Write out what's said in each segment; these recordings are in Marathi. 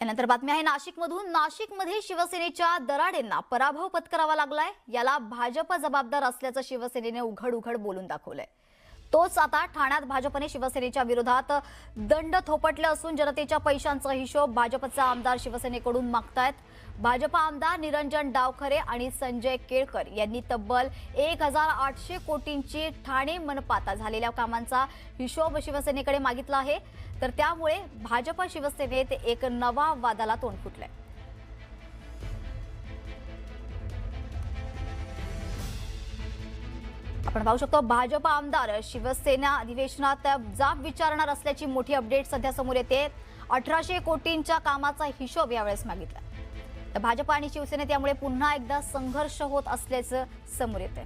यानंतर बातमी आहे नाशिकमधून। नाशिकमध्ये शिवसेनेच्या दराडेंना पराभव पत्करावा लागलाय। याला भाजप जबाबदार असल्याचं शिवसेनेने उघड उघड बोलून दाखवलंय। तोच आता ठाण्यात भाजपने शिवसेनेच्या विरोधात दंड थोपटले असून जनतेच्या पैशांचा हिशोब भाजपचा आमदार शिवसेनेकडून मागतायत। भाजप आमदार निरंजन डावखरे आणि संजय केळकर यांनी तब्बल 1800 कोटींची ठाणे मनपात झालेल्या कामांचा हिशोब शिवसेनेकडे मागितला आहे। तर त्यामुळे भाजप शिवसेनेत एक नवा वादाला तोंड फुटलंय। आपण पाहू शकतो भाजप आमदार शिवसेना अधिवेशनात जाब विचारणार असल्याची मोठी अपडेट सध्या समोर येते। 1800 कोटींच्या कामाचा हिशोब यावेळेस मागितला। तर भाजप आणि शिवसेनेत यामुळे पुन्हा एकदा संघर्ष होत असल्याचं समोर येते।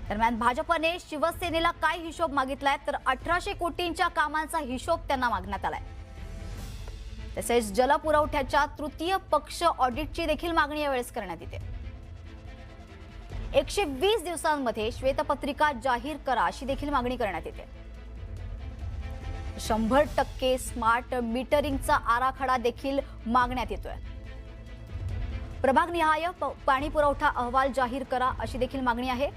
दरम्यान भाजपने शिवसेनेला काय हिशोब मागितलाय तर 1800 कोटींच्या कामांचा हिशोब त्यांना मागण्यात आलाय। तसेच जलपुरवठ्याच्या तृतीय पक्ष ऑडिटची देखील मागणी यावेळेस करण्यात येते। 120 दिवसांमध्ये श्वेतपत्रिका जाहीर करा अशी देखील मागणी करण्यात येते। 100% स्मार्ट मीटरिंगचा आराखडा देखील मागण्यात येतोय। प्रभागनिहाय पाणी पुरवठा अहवाल जाहीर करा अशी देखील मागणी आहे।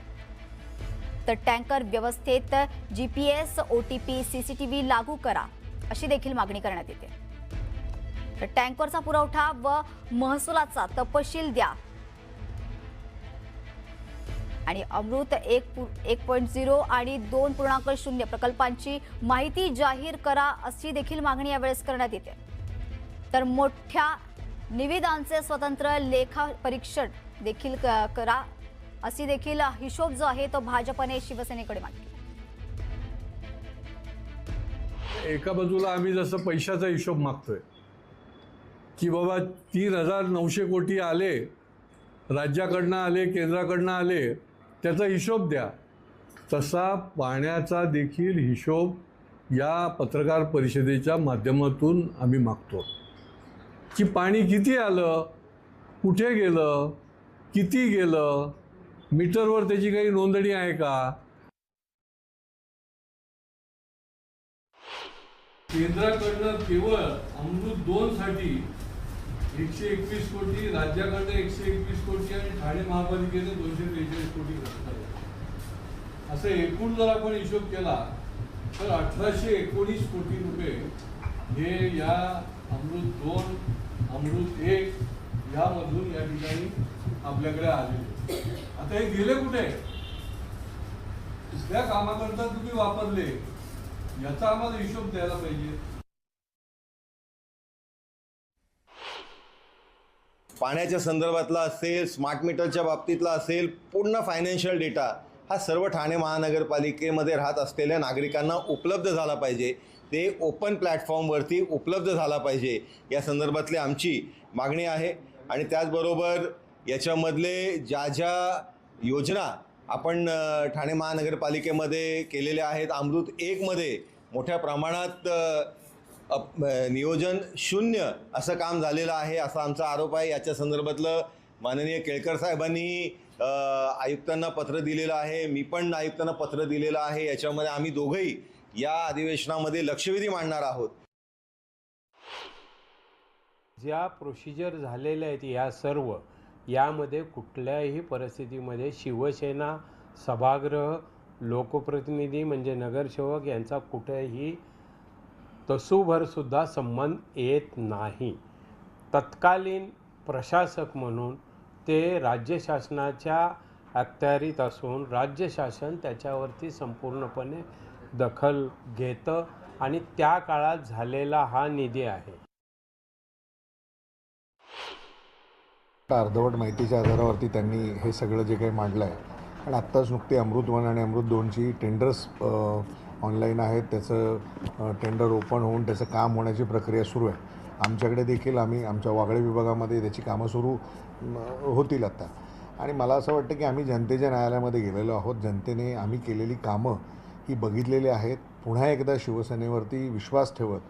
तर टँकर व्यवस्थेत GPS, OTP, CCTV लागू करा अशी देखील मागणी करण्यात येते। तर टँकरचा पुरवठा व महसुलाचा तपशील द्या आणि अमृत 1.0 आणि 2.0 प्रकल्पांची माहिती जाहीर करा अशी देखील मागणी यावेळेस करण्यात येते। तर मोठ्या निविदांचे स्वतंत्र लेखा परीक्षण देखील करा अशी देखील हिशोब जो आहे तो भाजपने शिवसेनेकडे मागितला। एका बाजूला आम्ही जसं पैशाचा हिशोब मागतोय की बाबा 3900 कोटी आले, राज्याकडनं आले, केंद्राकडनं आले, त्याचा हिशोब द्या, तसा पाण्याचा देखील हिशोब या पत्रकार परिषदेच्या माध्यमातून आम्ही मागतो की पाणी किती आलं, कुठे गेलं, किती गेलं, मीटरवर त्याची काही नोंदणी आहे का। केंद्राकडनं केवळ अमृत 2 साठी 121 कोटी, राज्याकडनं 121 कोटी आणि ठाणे महापालिकेने 243 कोटी खर्च केला। असं एकूण जर आपण हिशोब केला तर 1819 कोटी रुपये हे या अमृत 2, अमृत 1 यामधून या ठिकाणी आपल्याकडे आले। आता हे गेले कुठे, कुठल्या कामाकरता तुम्ही वापरले, याचा आम्हाला हिशोब द्यायला पाहिजे। पाण्याच्या संदर्भातला असेल, स्मार्ट मीटरच्या बाबतीतला असेल, पूर्ण फायनान्शियल डेटा हा सर्व ठाणे महानगरपालिकेमध्ये राहत असलेल्या नागरिकांना उपलब्ध झाला पाहिजे। ते ओपन प्लॅटफॉर्मवरती उपलब्ध झाला पाहिजे, या संदर्भातली आमची मागणी आहे। आणि त्याचबरोबर याच्यामधले ज्या ज्या योजना आपण ठाणे महानगरपालिकेमध्ये केलेल्या आहेत, अमृत 1मध्ये मोठ्या प्रमाणात नियोजन शून्य असं काम झालेलं आहे असा आमचा आरोप आहे। याच्या संदर्भातलं माननीय केळकर साहेबांनी आयुक्तांना पत्र दिलेलं आहे, मी पण आयुक्तांना पत्र दिलेलं आहे। याच्यामध्ये आम्ही दोघंही या अधिवेशनामध्ये लक्षवेधी मांडणार आहोत। ज्या प्रोसिजर झालेल्या आहेत या सर्व, यामध्ये कुठल्याही परिस्थितीमध्ये शिवसेना सभागृह, लोकप्रतिनिधी म्हणजे नगरसेवक यांचा कुठेही तसूभरसुद्धा संबंध येत नाही। तत्कालीन प्रशासक म्हणून ते राज्य शासनाच्या अखत्यारीत असून राज्य शासन त्याच्यावरती संपूर्णपणे दखल घेतं आणि त्या काळात झालेला हा निधी आहे। अर्धवट माहितीच्या आधारावरती त्यांनी हे सगळं जे काही मांडलं आहे आणि आत्ताच नुकती अमृत 1 आणि अमृत 2ची टेंडर्स ऑनलाईन आहेत, त्याचं टेंडर ओपन होऊन त्याचं काम होण्याची प्रक्रिया सुरू आहे। आमच्याकडे देखील आमच्या वागळे विभागामध्ये त्याची कामं सुरू होतील आता। आणि मला असं वाटतं की आम्ही जनतेच्या न्यायालयामध्ये गेलेलो आहोत, जनतेने आम्ही केलेली कामं ही बघितलेली आहेत। पुन्हा एकदा शिवसेनेवरती विश्वास ठेवत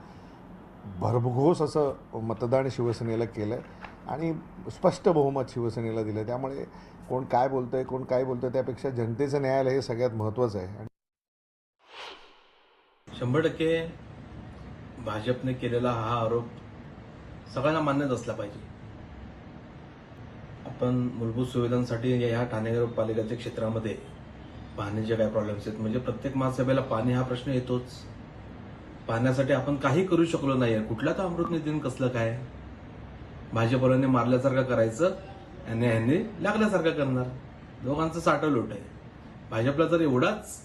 भरघोस असं मतदान शिवसेनेला केलं आणि स्पष्ट बहुमत शिवसेनेला दिलं। त्यामुळे कोण काय बोलतंय, कोण काय बोलतंय, त्यापेक्षा जनतेचं न्यायालय हे सगळ्यात महत्त्वाचं आहे। 100% भाजपने केलेला हा आरोप सगळ्यांना मान्यच असला पाहिजे. आपण मूलभूत सुविधांसाठी या ठाणे नगरपालिकेच्या क्षेत्रामध्ये पाण्याचे काय प्रॉब्लेम्स आहेत, म्हणजे प्रत्येक महासभेला पाणी हा प्रश्न येतोच. पाण्यासाठी आपण काही करू शकलो नाही. कुठला तर अमृत निधीन कसलं काय, भाजपवाल्यांनी मारल्यासारखं करायचं आणि ह्यांनी लागल्यासारखं करणार. दोघांचं साठवलोट आहे. भाजपला जर एवढाच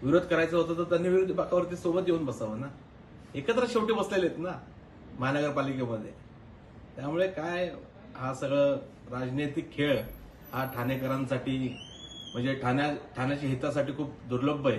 विरोध करायचा होता तर त्यांनी विरोधी बाकावरती सोबत येऊन बसावं ना. एकत्र शेवटी बसलेले आहेत ना महानगरपालिकेमध्ये. त्यामुळे काय हा सगळं राजनैतिक खेळ हा ठाणेकरांसाठी म्हणजे ठाण्याच्या हितासाठी खूप दुर्लभ आहे.